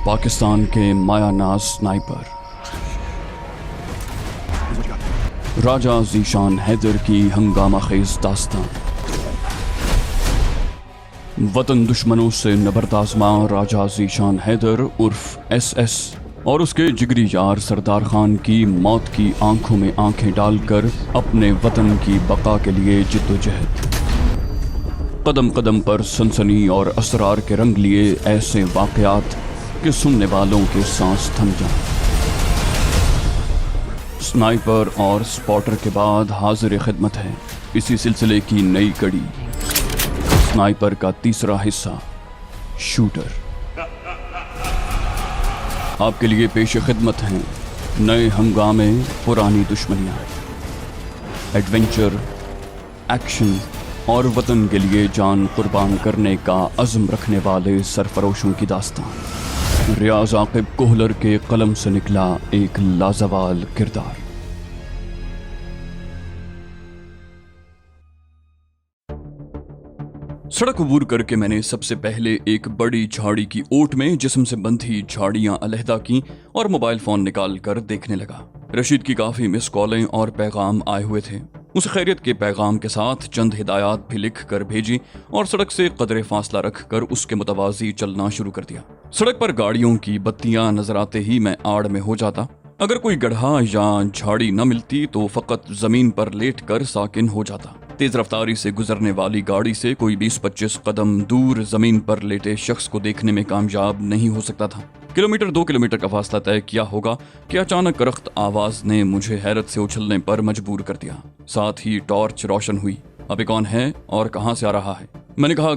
पाकिस्तान के मायानाज स्नाइपर राजा ज़ीशान हैदर की हंगामा खेज दास्तान। वतन दुश्मनों से नबर्द आज़मा राजा ज़ीशान हैदर उर्फ SS और उसके जिगरी यार सरदार खान की मौत की आंखों में आंखें डालकर अपने वतन की बका के लिए जिद्दोजहद। कदम कदम पर सनसनी और असरार के रंग लिए ऐसे वाक़यात कि सुनने वालों के सांस थम जाएं। स्नाइपर और स्पॉटर के बाद हाजिर खिदमत है इसी सिलसिले की नई कड़ी, स्नाइपर का तीसरा हिस्सा शूटर। आपके लिए पेश खिदमत हैं नए हंगामे, पुरानी दुश्मनियाँ, एडवेंचर, एक्शन और वतन के लिए जान कुर्बान करने का अज़्म रखने वाले सरफरोशों की दास्तान। रियाज आकिब कोहलर के कलम से निकला एक लाजवाल किरदार। सड़क अबूर करके मैंने सबसे पहले एक बड़ी झाड़ी की ओट में जिस्म से बंधी झाड़ियां अलहदा की और मोबाइल फोन निकाल कर देखने लगा। रशीद की काफी मिस कॉलें और पैगाम आए हुए थे। उस खैरियत के पैगाम के साथ चंद हिदायत भी लिख कर भेजी और सड़क से कदरे फासला रख कर उसके मुतवाजी चलना शुरू कर दिया। सड़क पर गाड़ियों की बत्तियां नजर आते ही मैं आड़ में हो जाता। अगर कोई गड्ढा या झाड़ी न मिलती तो फकत जमीन पर लेट कर साकिन हो जाता। तेज रफ्तारी से गुजरने वाली गाड़ी से कोई 20-25 कदम दूर जमीन पर लेटे शख्स को देखने में कामयाब नहीं हो सकता था। किलोमीटर 2 किलोमीटर का फासला तय किया होगा कि अचानक रख्त आवाज ने मुझे हैरत से उछलने पर मजबूर कर दिया। साथ ही टॉर्च रोशन हुई। अबे कौन है और कहां से आ रहा है? मैंने कहा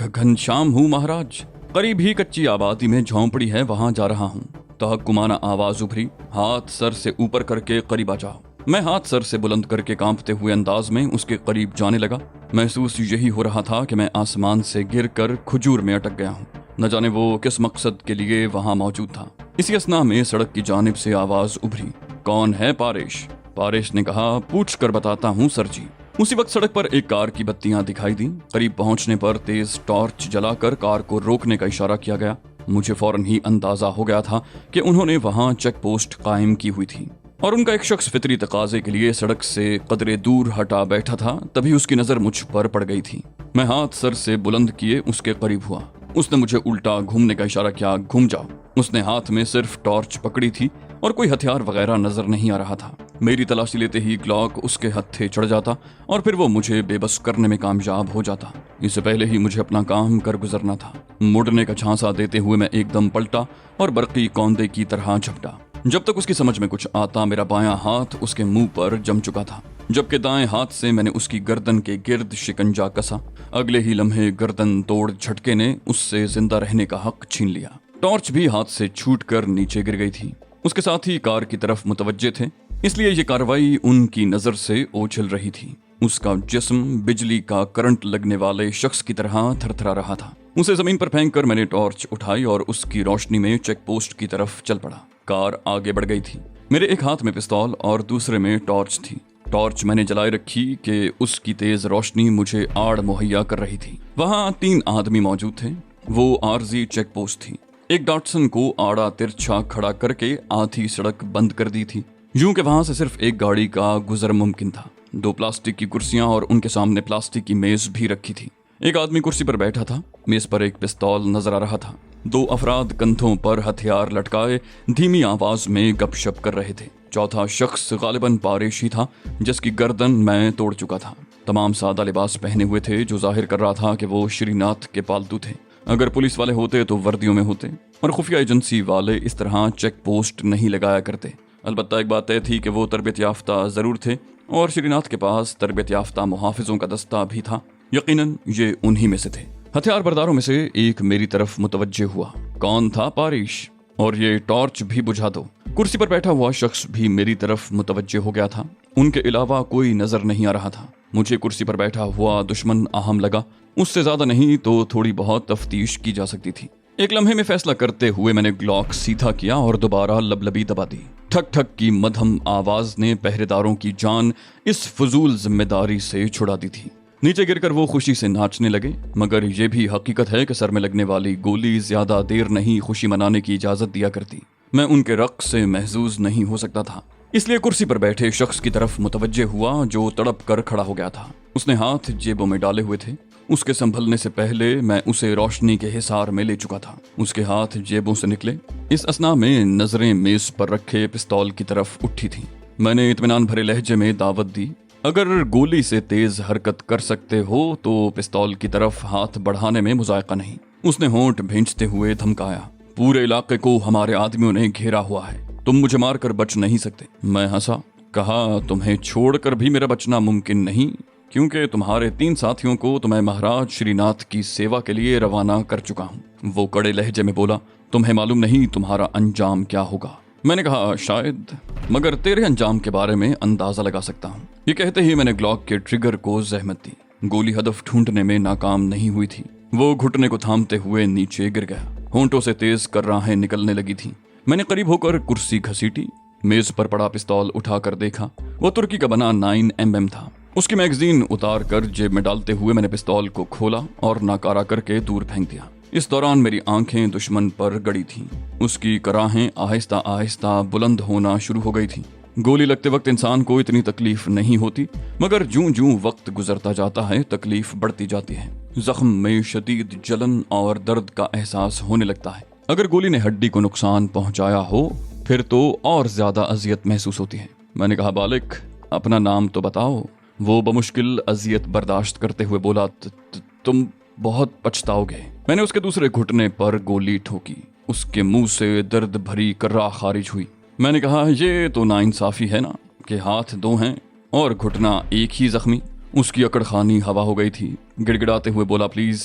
घनश्याम हूँ महाराज, करीब ही कच्ची आबादी में झोंपड़ी है, वहां जा रहा हूँ। तहक्कुमाना आवाज उभरी, हाथ सर से ऊपर करके करीब आ जाओ। मैं हाथ सर से बुलंद करके कांपते हुए अंदाज में उसके करीब जाने लगा। महसूस यही हो रहा था कि मैं आसमान से गिरकर खजूर में अटक गया हूँ। न जाने वो किस मकसद के लिए वहां मौजूद था। इसी असना में सड़क की जानिब से आवाज उभरी, कौन है पारेश? पारेश ने कहा, पूछ कर बताता हूँ सर जी। उसी वक्त सड़क पर एक कार की बत्तियां दिखाई दी। करीब पहुंचने पर तेज टॉर्च जलाकर कार को रोकने का इशारा किया गया। मुझे फौरन ही अंदाजा हो गया था कि उन्होंने वहां चेक पोस्ट कायम की हुई थी और उनका एक शख्स फितरी तकाजे के लिए सड़क से कदरे दूर हटा बैठा था। तभी उसकी नजर मुझ पर पड़ गई थी। मैं हाथ सर से बुलंद किए उसके करीब हुआ। उसने मुझे उल्टा घूमने का इशारा किया, घूम जाओ। उसने हाथ में सिर्फ टॉर्च पकड़ी थी और कोई हथियार वगैरह नजर नहीं आ रहा था। मेरी तलाशी लेते ही ग्लॉक उसके हत्थे चढ़ जाता और फिर वो मुझे बेबस करने में कामयाब हो जाता। इससे पहले ही मुझे अपना काम कर गुजरना था। मुड़ने का झांसा देते हुए मैं एकदम पलटा और बरकी कौंदे की तरह झपटा। जब तक उसकी समझ में कुछ आता मेरा बायां हाथ उसके मुंह पर जम चुका था, जबकि दाएं हाथ से मैंने उसकी गर्दन के गिर्द शिकंजा कसा। अगले ही लम्हे गर्दन तोड़ झटके ने उससे जिंदा रहने का हक छीन लिया। टॉर्च भी हाथ से छूटकर नीचे गिर गई थी। उसके साथ ही कार की तरफ मुतवज्जे थे, इसलिए ये कार्रवाई उनकी नजर से ओझल रही थी। उसका जिस्म बिजली का करंट लगने वाले शख्स की तरह थरथरा रहा था। उसे जमीन पर फेंक कर मैंने टॉर्च उठाई और उसकी रोशनी में चेक पोस्ट की तरफ चल पड़ा। कार आगे बढ़ गई थी। मेरे एक हाथ में पिस्तौल और दूसरे में टॉर्च थी। टॉर्च मैंने जलाए रखी कि उसकी तेज रोशनी मुझे आड़ मुहैया कर रही थी। वहां 3 आदमी मौजूद थे। वो आरजी चेक पोस्ट थी। एक डॉटसन को आड़ा तिरछा खड़ा करके आधी सड़क बंद कर दी थी, यूं कि वहां से सिर्फ एक गाड़ी का गुजर मुमकिन था। 2 प्लास्टिक की कुर्सियां और उनके सामने प्लास्टिक की मेज भी रखी थी। एक आदमी कुर्सी पर बैठा था। मेज पर एक पिस्तौल नजर आ रहा था। 2 अफराद कंधों पर हथियार लटकाए धीमी आवाज में गपशप कर रहे थे। चौथा शख्स गालिबन पारेश ही था, जिसकी गर्दन मैं तोड़ चुका था। तमाम सादा लिबास पहने हुए थे, जो जाहिर कर रहा था कि वो श्रीनाथ के पालतू थे। अगर पुलिस वाले होते तो वर्दियों में होते और खुफिया एजेंसी वाले इस तरह चेक पोस्ट नहीं लगाया करते। अलबत्ता एक बात तय थी कि वो तरबियत याफ्ता जरूर थे और श्रीनाथ के पास तरबियत याफ्ता मुहाफिजों का दस्ता भी था। यकीनन ये उन्हीं में से थे। हथियार बरदारों में से एक मेरी तरफ मुतवज्जे हुआ, कौन था? पारिश। और ये टॉर्च भी बुझा दो। कुर्सी पर बैठा हुआ शख्स भी मेरी तरफ मुतवज्जे हो गया था। उनके अलावा कोई नजर नहीं आ रहा था। मुझे कुर्सी पर बैठा हुआ दुश्मन अहम लगा। उससे ज्यादा नहीं तो थोड़ी बहुत तफ्तीश की जा सकती थी। एक लम्हे में फैसला करते हुए मैंने ग्लॉक सीधा किया और दोबारा लबलबी दबा दी। ठक ठक की मध्यम आवाज ने पहरेदारों की जान इस फजूल जिम्मेदारी से छुड़ा दी थी। नीचे गिरकर वो खुशी से नाचने लगे, मगर ये भी हकीकत है कि सर में लगने वाली गोली ज्यादा देर नहीं खुशी मनाने की इजाजत दिया करती। मैं उनके रक़्स से महजूज नहीं हो सकता था, इसलिए कुर्सी पर बैठे शख्स की तरफ मुतवज्जे हुआ जो तड़प कर खड़ा हो गया था। उसने हाथ जेबों में डाले हुए थे। उसके संभलने से पहले मैं उसे रोशनी के हिसार में ले चुका था। उसके हाथ जेबों से निकले। इस असना में नजरें मेज पर रखे पिस्तौल की तरफ उठी थीं। मैंने इत्मीनान भरे लहजे में दावत दी, अगर गोली से तेज हरकत कर सकते हो तो पिस्तौल की तरफ हाथ बढ़ाने में मुज़ायका नहीं। उसने होंठ भींचते हुए धमकाया, पूरे इलाके को हमारे आदमियों ने घेरा हुआ है, तुम मुझे मार कर बच नहीं सकते। मैं हंसा, कहा तुम्हें छोड़कर भी मेरा बचना मुमकिन नहीं, क्योंकि तुम्हारे 3 साथियों को तो मैं महाराज श्रीनाथ की सेवा के लिए रवाना कर चुका हूँ। वो कड़े लहजे में बोला, तुम्हें मालूम नहीं तुम्हारा अंजाम क्या होगा। मैंने कहा शायद, मगर तेरे अंजाम के बारे में अंदाजा लगा सकता हूँ। ये कहते ही मैंने ग्लॉक के ट्रिगर को जहमत दी। गोली हदफ ढूंढने में नाकाम नहीं हुई थी। वो घुटने को थामते हुए नीचे गिर गया। होंठों से तेज कर्राहें निकलने लगी थी। मैंने करीब होकर कुर्सी घसीटी, मेज पर पड़ा पिस्तौल उठाकर देखा। वो तुर्की का बना 9mm था। उसकी मैगजीन उतार कर जेब में डालते हुए मैंने पिस्तौल को खोला और नाकारा करके दूर फेंक दिया। इस दौरान मेरी आंखें दुश्मन पर गड़ी थीं। उसकी कराहें आहिस्ता आहिस्ता बुलंद होना शुरू हो गई थीं। गोली लगते वक्त इंसान को इतनी तकलीफ नहीं होती, मगर जूं जूं वक्त गुजरता जाता है तकलीफ बढ़ती जाती है। जख्म में शदीद जलन और दर्द का एहसास होने लगता है। अगर गोली ने हड्डी को नुकसान पहुंचाया हो फिर तो और ज्यादा अजियत महसूस होती है। मैंने कहा, बालिक अपना नाम तो बताओ। वो बमुश्किल अजियत बर्दाश्त करते हुए बोला, तुम बहुत पछताओगे। मैंने उसके दूसरे घुटने पर गोली ठोकी। उसके मुंह से दर्द भरी कर्रा खारिज हुई। मैंने कहा, ये तो नाइंसाफी है ना कि हाथ 2 हैं और घुटना एक ही जख्मी। उसकी अकड़खानी हवा हो गई थी। गिड़गिड़ाते हुए बोला, प्लीज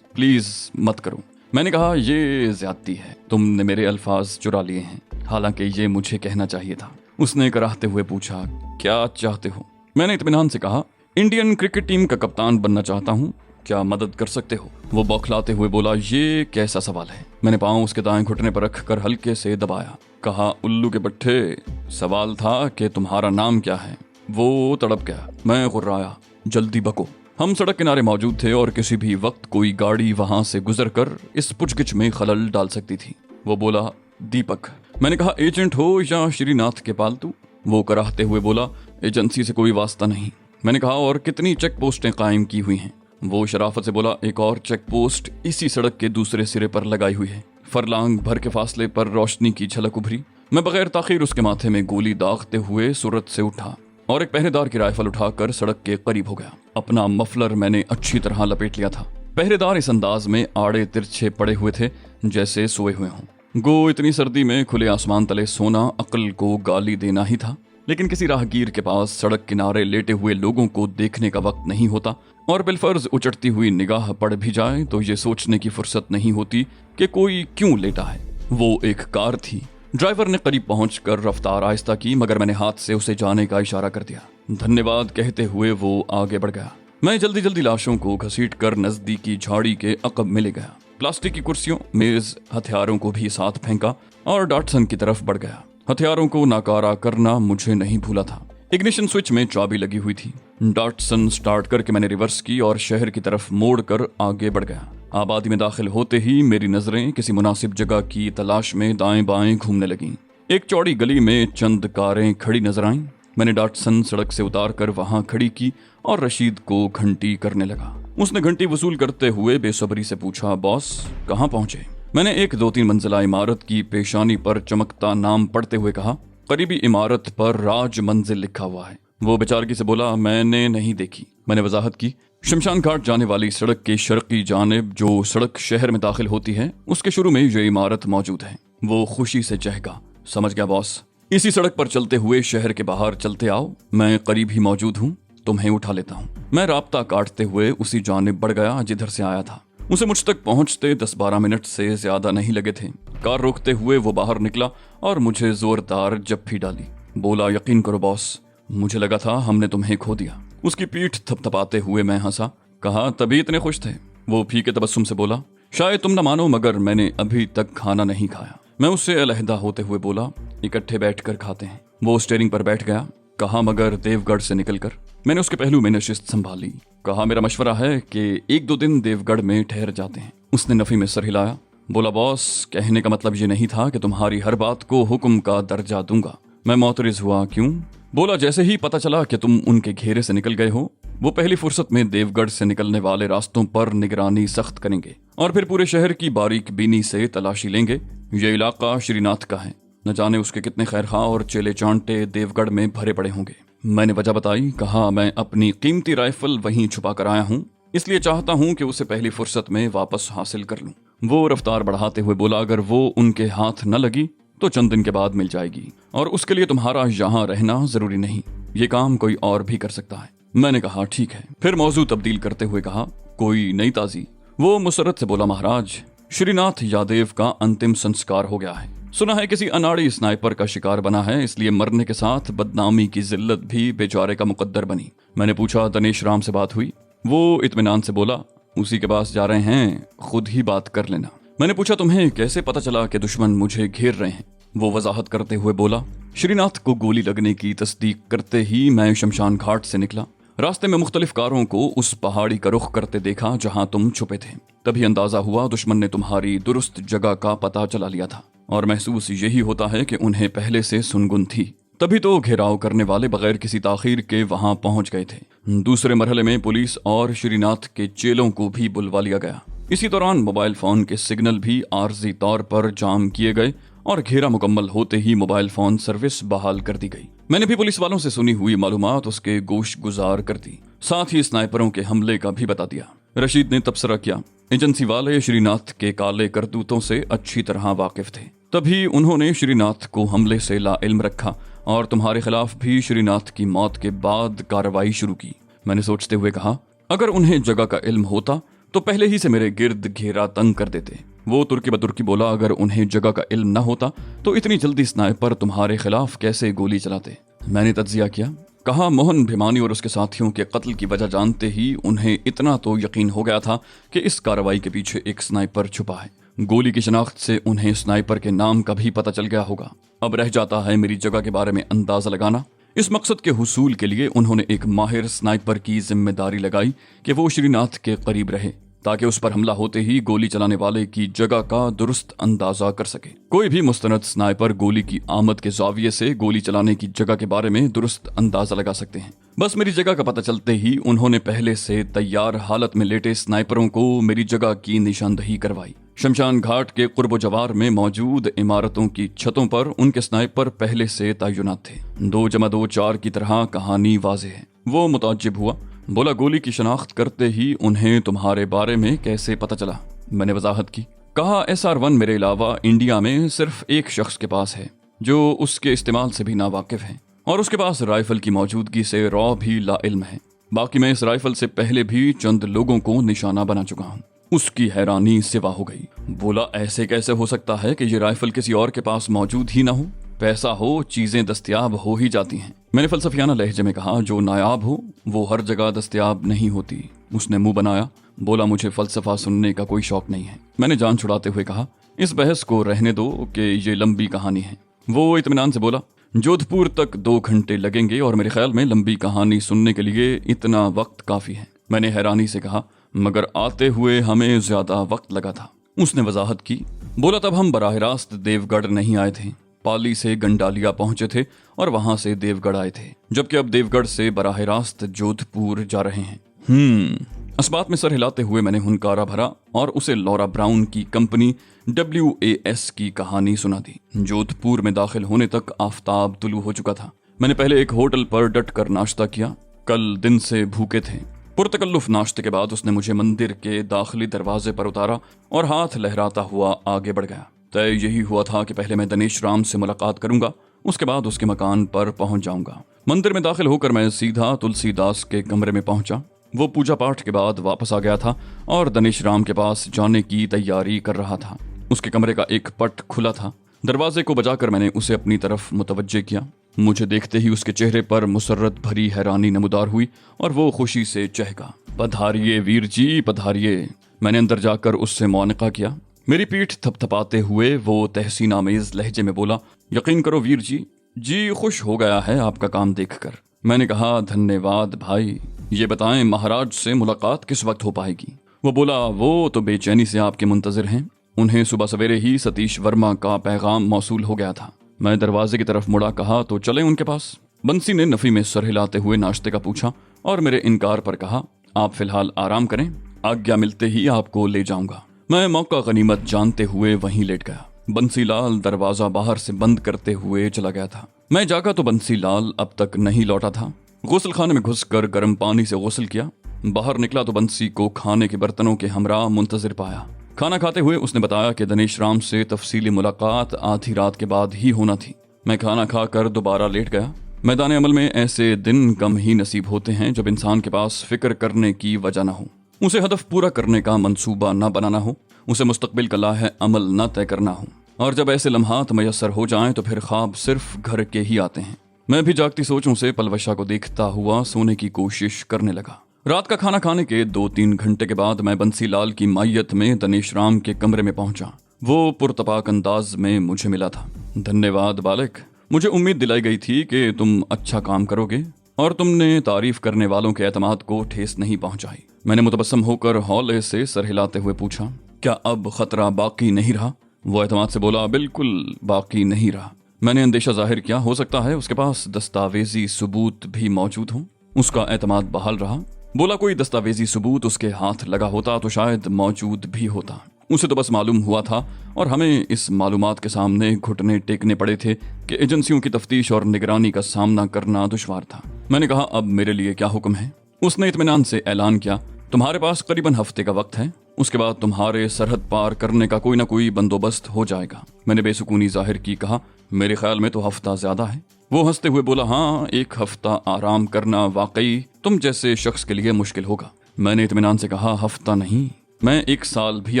प्लीज मत करो। मैंने कहा, ये ज्यादती है, तुमने मेरे अल्फाज चुरा लिए हैं, हालांकि ये मुझे कहना चाहिए था। उसने कराहते हुए पूछा, क्या चाहते हो? मैंने इत्मीनान से कहा, इंडियन क्रिकेट टीम का कप्तान बनना चाहता हूँ, क्या मदद कर सकते हो? वो बौखलाते हुए बोला, ये कैसा सवाल है? मैंने पाँव उसके दाएं घुटने पर रखकर हल्के से दबाया। कहा, उल्लू के पट्टे, सवाल था कि तुम्हारा नाम क्या है? वो तड़प गया। मैं गुर्राया, जल्दी बको। हम सड़क किनारे मौजूद थे और किसी भी वक्त कोई गाड़ी वहां से गुजरकर इस पुचगिच में खलल डाल सकती थी। वो बोला, दीपक। मैंने कहा, एजेंट हो या श्रीनाथ के पालतू? वो कराहते हुए बोला, एजेंसी से कोई वास्ता नहीं। मैंने कहा, और कितनी चेक पोस्टें कायम की हुई हैं? वो शराफत से बोला, एक और चेक पोस्ट इसी सड़क के दूसरे सिरे पर लगाई हुई है। फरलांग भर के फासले पर रोशनी की झलक उभरी। मैं बगैर ताखीर उसके माथे में गोली दागते हुए सूरत से उठा और एक पहरेदार की राइफल उठाकर सड़क के करीब हो गया। अपना मफलर मैंने अच्छी तरह लपेट लिया था। पहरेदार इस अंदाज में आड़े तिरछे पड़े हुए थे जैसे सोए हुए हों। गो इतनी सर्दी में खुले आसमान तले सोना अक्ल को गाली देना ही था, लेकिन किसी राहगीर के पास सड़क किनारे लेटे हुए लोगों को देखने का वक्त नहीं होता और बिलफर्ज उचटती हुई निगाह पड़ भी जाए तो ये सोचने की फुर्सत नहीं होती कि कोई क्यों लेटा है। वो एक कार थी। ड्राइवर ने करीब पहुंचकर रफ्तार आहिस्ता की, मगर मैंने हाथ से उसे जाने का इशारा कर दिया। धन्यवाद कहते हुए वो आगे बढ़ गया। मैं जल्दी जल्दी लाशों को घसीट कर नजदीकी झाड़ी के अकब में ले गया। प्लास्टिक की कुर्सियों, मेज, हथियारों को भी साथ फेंका और डॉटसन की तरफ बढ़ गया। हथियारों को नाकारा करना मुझे नहीं भूला था। इग्निशन स्विच में चाबी लगी हुई थी। डॉटसन स्टार्ट करके मैंने रिवर्स की और शहर की तरफ मोड़ कर आगे बढ़ गया। आबादी में दाखिल होते ही मेरी नजरें किसी मुनासिब जगह की तलाश में दाएं बाएं घूमने लगीं। एक चौड़ी गली में चंद कारें खड़ी नजर आईं। मैंने डॉटसन सड़क से उतार कर वहां खड़ी की और रशीद को घंटी करने लगा। उसने घंटी वसूल करते हुए बेसब्री से पूछा, बॉस कहाँ पहुंचे? मैंने एक 2-3 मंजिला इमारत की पेशानी पर चमकता नाम पढ़ते हुए कहा, करीबी इमारत पर राज मंजिल लिखा हुआ है। वो बेचारगी से बोला, मैंने नहीं देखी। मैंने वजाहत की, शमशान घाट जाने वाली सड़क के शर्की जानिब जो सड़क शहर में दाखिल होती है उसके शुरू में ये इमारत मौजूद है। वो खुशी से चहका, समझ गया बॉस, इसी सड़क पर चलते हुए शहर के बाहर चलते आओ, मैं करीब ही मौजूद हूँ, तुम्हें उठा लेता हूँ। मैं राब्ता काटते हुए उसी जानिब बढ़ गया जिधर से आया था। उसे मुझ तक पहुंचते 10-12 मिनट से ज्यादा नहीं लगे थे। कार रोकते हुए वो बाहर निकला और मुझे जोरदार जप्फी डाली। बोला, यकीन करो बॉस, मुझे लगा था हमने तुम्हें खो दिया। उसकी पीठ थपथपाते हुए मैं हंसा। कहा, तभी इतने खुश थे? वो फीके तबस्सुम से बोला, शायद तुम न मानो मगर मैंने अभी तक खाना नहीं खाया। मैं उससे अलहदा होते हुए बोला, इकट्ठे बैठकर खाते हैं। वो स्टीयरिंग पर बैठ गया। कहा, मगर देवगढ़ से निकलकर? मैंने उसके पहलू में नशिस्त संभाली। कहा, मेरा मशवरा है कि 1-2 दिन देवगढ़ में ठहर जाते हैं। उसने नफी में सर हिलाया। बोला, बॉस, कहने का मतलब ये नहीं था कि तुम्हारी हर बात को हुक्म का दर्जा दूंगा। मैं मोतरिज हुआ, क्यों? बोला, जैसे ही पता चला कि तुम उनके घेरे से निकल गए हो, वो पहली फुर्सत में देवगढ़ से निकलने वाले रास्तों पर निगरानी सख्त करेंगे और फिर पूरे शहर की बारीक बीनी से तलाशी लेंगे। ये इलाका श्रीनाथ का है, न जाने उसके कितने खैरखा और चेले चांटे देवगढ़ में भरे पड़े होंगे। मैंने वजह बताई। कहा, मैं अपनी कीमती राइफल वहीं छुपा कर आया हूँ, इसलिए चाहता हूँ कि उसे पहली फुर्सत में वापस हासिल कर लूँ। वो रफ्तार बढ़ाते हुए बोला, अगर वो उनके हाथ न लगी तो चंद दिन के बाद मिल जाएगी, और उसके लिए तुम्हारा यहाँ रहना जरूरी नहीं, ये काम कोई और भी कर सकता है। मैंने कहा, ठीक है। फिर मौजू तब्दील करते हुए कहा, कोई नई ताजी? वो मुसरत से बोला, महाराज, श्रीनाथ यादव का अंतिम संस्कार हो गया है। सुना है किसी अनाड़ी स्नाइपर का शिकार बना है, इसलिए मरने के साथ बदनामी की जिल्लत भी बेचारे का मुकद्दर बनी। मैंने पूछा, दनेश राम से बात हुई? वो इत्मीनान से बोला, उसी के पास जा रहे हैं, खुद ही बात कर लेना। मैंने पूछा, तुम्हें कैसे पता चला कि दुश्मन मुझे घेर रहे हैं? वो वजाहत करते हुए बोला, श्रीनाथ को गोली लगने की तस्दीक करते ही मैं शमशान घाट से निकला। रास्ते में मुख्तलिफ कारों को उस पहाड़ी का रुख करते देखा जहां तुम छुपे थे। तभी अंदाजा हुआ दुश्मन ने तुम्हारी दुरुस्त जगह का पता चला लिया था, और महसूस यही होता है कि उन्हें पहले से सुनगुन थी। तभी तो घेराव करने वाले बगैर किसी ताखीर के वहां पहुंच गए थे। दूसरे मरहले में पुलिस और श्रीनाथ के चेलों को भी बुलवा लिया गया। इसी दौरान मोबाइल फोन के सिग्नल भी आर्जी तौर पर जाम किए गए और घेरा मुकम्मल होते ही मोबाइल फोन सर्विस बहाल कर दी गई। मैंने भी पुलिस वालों से सुनी हुई मालूमात उसके गोश गुजार कर दी, साथ ही स्नाइपरों के हमले का भी बता दिया। रशीद ने तबसरा किया, एजेंसी वाले श्रीनाथ के काले करतूतों से अच्छी तरह वाकिफ थे, तभी उन्होंने श्रीनाथ को हमले से लाइल्म रखा और तुम्हारे खिलाफ भी श्रीनाथ की मौत के बाद कार्रवाई शुरू की। मैंने सोचते हुए कहा, अगर उन्हें जगह का इल्म होता तो पहले ही से मेरे गिर्द घेरा तंग कर देते। वो तुर्की बतुर्की बोला, अगर उन्हें जगह का इल्म न होता तो इतनी जल्दी स्नाइपर तुम्हारे खिलाफ कैसे गोली चलाते? मैंने तज्जिया किया। कहा, मोहन भिमानी और उसके साथियों के कत्ल की वजह जानते ही उन्हें इतना तो यकीन हो गया था कि इस कार्रवाई के पीछे एक स्नाइपर छुपा है। गोली की शनाख्त से उन्हें स्नाइपर के नाम का भी पता चल गया होगा। अब रह जाता है मेरी जगह के बारे में अंदाजा लगाना। इस मकसद के हुसूल के लिए उन्होंने एक माहिर स्नाइपर की जिम्मेदारी लगाई कि वो श्रीनाथ के करीब रहे, ताकि उस पर हमला होते ही गोली चलाने वाले की जगह का दुरुस्त अंदाजा कर सके। कोई भी मुस्तनद स्नाइपर गोली की आमद के जाविये से गोली चलाने की जगह के बारे में दुरुस्त अंदाजा लगा सकते हैं। बस मेरी जगह का पता चलते ही उन्होंने पहले से तैयार हालत में लेटे स्नाइपरों को मेरी जगह की निशानदही करवाई। शमशान घाट के कुर्ब जवार में मौजूद इमारतों की छतों पर उनके स्नाइपर पहले से तैनात थे। 2+2 4 की तरह कहानी वाज़ेह है। वो मुताज्जिब हुआ, बोला, गोली की शनाख्त करते ही उन्हें तुम्हारे बारे में कैसे पता चला? मैंने वजाहत की। कहा, SR1 मेरे अलावा इंडिया में सिर्फ एक शख्स के पास है जो उसके इस्तेमाल से भी नावाकिफ है, और उसके पास राइफल की मौजूदगी से रॉ भी लाइल्म है। बाकी मैं इस राइफल से पहले भी चंद लोगों को निशाना बना चुका हूँ। उसकी हैरानी सिवा हो गई। बोला, ऐसे कैसे हो सकता है कि ये राइफल किसी और के पास मौजूद ही ना हो? पैसा हो, चीजें दस्तयाब हो ही जाती हैं। मैंने फलसफियाना लहजे में कहा, जो नायाब हो वो हर जगह दस्तयाब नहीं होती। उसने मुंह बनाया। बोला, मुझे फलसफा सुनने का कोई शौक नहीं है। मैंने जान छुड़ाते हुए कहा, इस बहस को रहने दो कि ये लंबी कहानी है। वो इत्मीनान से बोला, जोधपुर तक 2 घंटे लगेंगे और मेरे ख्याल में लंबी कहानी सुनने के लिए इतना वक्त काफी है। मैंने हैरानी से कहा, मगर आते हुए हमें ज्यादा वक्त लगा था। उसने वजाहत की। बोला, तब हम बराह रास्त देवगढ़ नहीं आए थे, पाली से गंडालिया पहुंचे थे और वहां से देवगढ़ आए थे, जबकि अब देवगढ़ से बराह रास्त जोधपुर जा रहे हैं। अस्बात में सर हिलाते हुए मैंने हुनकारा भरा और उसे लॉरा ब्राउन की कंपनी WAS की कहानी सुना दी। जोधपुर में दाखिल होने तक आफताब तुलू हो चुका था। मैंने पहले एक होटल पर डट कर नाश्ता किया। कल दिन से भूखे थे। पुरतकल्लुफ नाश्ते के बाद उसने मुझे मंदिर के दाखिली दरवाजे पर उतारा और हाथ लहराता हुआ आगे बढ़ गया। तय यही हुआ था कि पहले मैं दनेश राम से मुलाकात करूंगा, उसके बाद उसके मकान पर पहुंच जाऊंगा। मंदिर में दाखिल होकर मैं सीधा तुलसीदास के कमरे में पहुंचा। वो पूजा पाठ के बाद वापस आ गया था और दनेश राम के पास जाने की तैयारी कर रहा था। उसके कमरे का एक पट खुला था। दरवाजे को बजाकर मैंने उसे अपनी तरफ मुतवज्जे किया। मुझे देखते ही उसके चेहरे पर मुसर्रत भरी हैरानी नमूदार हुई और वो खुशी से चहका, पधारिए वीर जी, पधारिए। मैंने अंदर जाकर उससे मौनिका किया। मेरी पीठ थपथपाते हुए वो तहसीन आमेज लहजे में बोला, यकीन करो वीर जी, जी खुश हो गया है आपका काम देखकर। میں نے کہا دھنیواد بھائی، یہ بتائیں مہاراج سے ملاقات کس وقت ہو پائے گی؟ وہ بولا وہ تو بے چینی سے آپ کے منتظر ہیں، انہیں صبح سویرے ہی ستیش ورما کا پیغام موصول ہو گیا تھا۔ میں دروازے کی طرف مڑا، کہا تو چلیں ان کے پاس۔ بنسی نے نفی میں سر ہلاتے ہوئے ناشتے کا پوچھا اور میرے انکار پر کہا آپ فی الحال آرام کریں، آگیا ملتے ہی آپ کو لے جاؤں گا۔ میں موقع غنیمت جانتے ہوئے وہیں لیٹ گیا۔ بنسی لال دروازہ باہر سے بند کرتے ہوئے چلا گیا تھا۔ میں جاگا تو بنسی لال اب تک نہیں لوٹا تھا۔ غسل خانے میں گھس کر گرم پانی سے غسل کیا، باہر نکلا تو بنسی کو کھانے کے برتنوں کے ہمراہ منتظر پایا۔ کھانا کھاتے ہوئے اس نے بتایا کہ دنیش رام سے تفصیلی ملاقات آدھی رات کے بعد ہی ہونا تھی۔ میں کھانا کھا کر دوبارہ لیٹ گیا۔ میدان عمل میں ایسے دن کم ہی نصیب ہوتے ہیں جب انسان کے پاس فکر کرنے کی وجہ نہ ہو، اسے ہدف پورا کرنے کا منصوبہ نہ بنانا ہو، اسے مستقبل کا لاہ عمل نہ طے کرنا ہو، اور جب ایسے لمحات میسر ہو جائیں تو پھر خواب صرف گھر کے ہی آتے ہیں۔ میں بھی جاگتی سوچوں سے پلوشا کو دیکھتا ہوا سونے کی کوشش کرنے لگا۔ رات کا کھانا کھانے کے 2-3 گھنٹے کے بعد میں بنسی لال کی مائیت میں دنیش رام کے کمرے میں پہنچا۔ وہ پرتپاک انداز میں مجھے ملا تھا۔ دھنیواد بالک، مجھے امید دلائی گئی تھی کہ تم اچھا کام کرو گے اور تم نے تعریف کرنے والوں کے اعتماد کو ٹھیس نہیں پہنچائی۔ میں نے متبسم ہو کر ہولے سے سر ہلاتے ہوئے پوچھا کیا اب خطرہ باقی نہیں رہا؟ وہ اعتماد سے بولا بالکل باقی نہیں رہا۔ میں نے اندیشہ ظاہر کیا ہو سکتا ہے اس کے پاس دستاویزی ثبوت بھی موجود ہوں۔ اس کا اعتماد بحال رہا۔ بولا کوئی دستاویزی ثبوت اس کے ہاتھ لگا ہوتا تو شاید موجود بھی ہوتا، اسے تو بس معلوم ہوا تھا اور ہمیں اس معلومات کے سامنے گھٹنے ٹیکنے پڑے تھے کہ ایجنسیوں کی تفتیش اور نگرانی کا سامنا کرنا دشوار تھا۔ میں نے کہا اب میرے لیے کیا حکم ہے؟ اس نے اطمینان سے اعلان کیا تمہارے پاس قریباً ہفتے کا وقت ہے، اس کے بعد تمہارے سرحد پار کرنے کا کوئی نہ کوئی بندوبست ہو جائے گا۔ میں نے بے سکونی ظاہر کی، کہا میرے خیال میں تو ہفتہ زیادہ ہے۔ وہ ہنستے ہوئے بولا ہاں 1 ہفتہ آرام کرنا واقعی تم جیسے شخص کے لیے مشکل ہوگا۔ میں نے اطمینان سے کہا ہفتہ نہیں، میں 1 سال بھی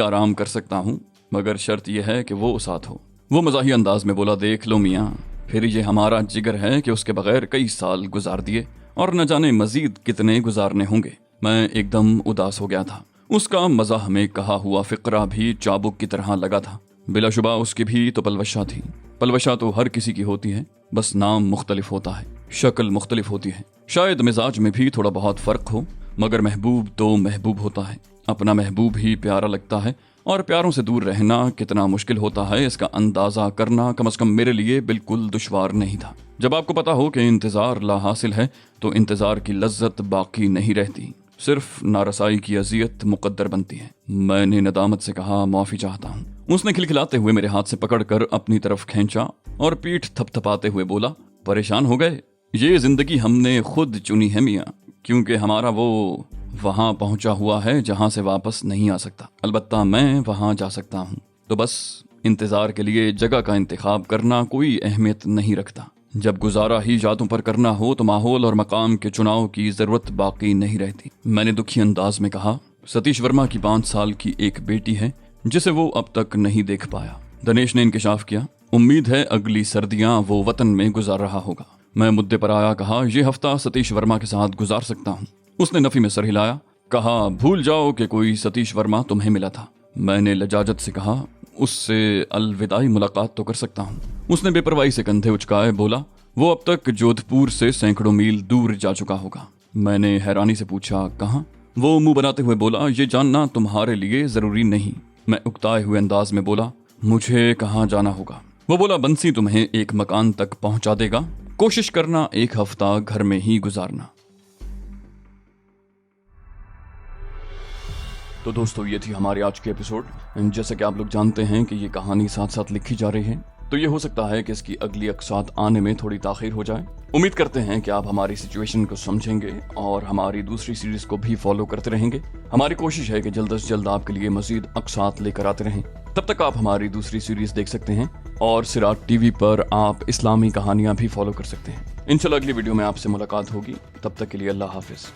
آرام کر سکتا ہوں، مگر شرط یہ ہے کہ وہ ساتھ ہو۔ وہ مزاحیہ انداز میں بولا دیکھ لو میاں، پھر یہ ہمارا جگر ہے کہ اس کے بغیر کئی سال گزار دیے اور نہ جانے مزید کتنے گزارنے ہوں گے۔ میں ایک دم اداس ہو گیا تھا۔ اس کا مزاح میں کہا ہوا فقرہ بھی چابک کی طرح لگا تھا۔ بلا شبہ اس کی بھی تو پلوشا تھی۔ پلوشا تو ہر کسی کی ہوتی ہے، بس نام مختلف ہوتا ہے، شکل مختلف ہوتی ہے، شاید مزاج میں بھی تھوڑا بہت فرق ہو، مگر محبوب تو محبوب ہوتا ہے۔ اپنا محبوب ہی پیارا لگتا ہے اور پیاروں سے دور رہنا کتنا مشکل ہوتا ہے اس کا اندازہ کرنا کم از کم میرے لیے بالکل دشوار نہیں تھا۔ جب آپ کو پتا ہو کہ انتظار لا حاصل ہے تو انتظار کی لذت باقی نہیں رہتی، صرف نارسائی کی اذیت مقدر بنتی ہے۔ میں نے ندامت سے کہا معافی چاہتا ہوں۔ اس نے کھلکھلاتے ہوئے میرے ہاتھ سے پکڑ کر اپنی طرف کھینچا اور پیٹھ تھپ تھپاتے ہوئے بولا پریشان ہو گئے؟ یہ زندگی ہم نے خود چنی ہے میاں، کیونکہ ہمارا وہ وہاں پہنچا ہوا ہے جہاں سے واپس نہیں آ سکتا۔ البتہ میں وہاں جا سکتا ہوں، تو بس انتظار کے لیے جگہ کا انتخاب کرنا کوئی اہمیت نہیں رکھتا۔ جب گزارا ہی جاتوں پر کرنا ہو تو ماحول اور مقام کے چناؤ کی ضرورت باقی نہیں رہتی۔ میں نے دکھی انداز میں کہا ستیش ورما کی 5 سال کی ایک بیٹی ہے جسے وہ اب تک نہیں دیکھ پایا۔ دنیش نے انکشاف کیا، امید ہے اگلی سردیاں وہ وطن میں گزار رہا ہوگا۔ میں مدعے پر آیا، کہا یہ ہفتہ ستیش ورما کے ساتھ گزار سکتا ہوں۔ اس نے نفی میں سر ہلایا، کہا بھول جاؤ کہ کوئی ستیش ورما تمہیں ملا تھا۔ میں نے لجاجت سے کہا اس سے الوداعی ملاقات تو کر سکتا ہوں۔ اس نے بے پرواہی سے کندھے اچکائے بولا وہ اب تک جودھ پور سے سینکڑوں میل دور جا چکا ہوگا۔ میں نے حیرانی سے پوچھا کہاں؟ وہ منہ بناتے ہوئے بولا یہ جاننا تمہارے لیے ضروری نہیں۔ میں اکتائے ہوئے انداز میں بولا مجھے کہاں جانا ہوگا؟ وہ بولا بنسی تمہیں ایک مکان تک پہنچا دے گا، کوشش کرنا 1 ہفتہ گھر میں ہی گزارنا۔ تو دوستو یہ تھی ہماری آج کی ایپیسوڈ۔ جیسا کہ آپ لوگ جانتے ہیں کہ یہ کہانی ساتھ ساتھ لکھی جا رہی ہے، تو یہ ہو سکتا ہے کہ اس کی اگلی اقساط آنے میں تھوڑی تاخیر ہو جائے۔ امید کرتے ہیں کہ آپ ہماری سچویشن کو سمجھیں گے اور ہماری دوسری سیریز کو بھی فالو کرتے رہیں گے۔ ہماری کوشش ہے کہ جلد از جلد آپ کے لیے مزید اقساط لے کر آتے رہیں۔ تب تک آپ ہماری دوسری سیریز دیکھ سکتے ہیں اور سراج ٹی وی پر آپ اسلامی کہانیاں بھی فالو کر سکتے ہیں۔ انشاءاللہ اگلی ویڈیو میں آپ سے ملاقات ہوگی، تب تک کے لیے اللہ حافظ۔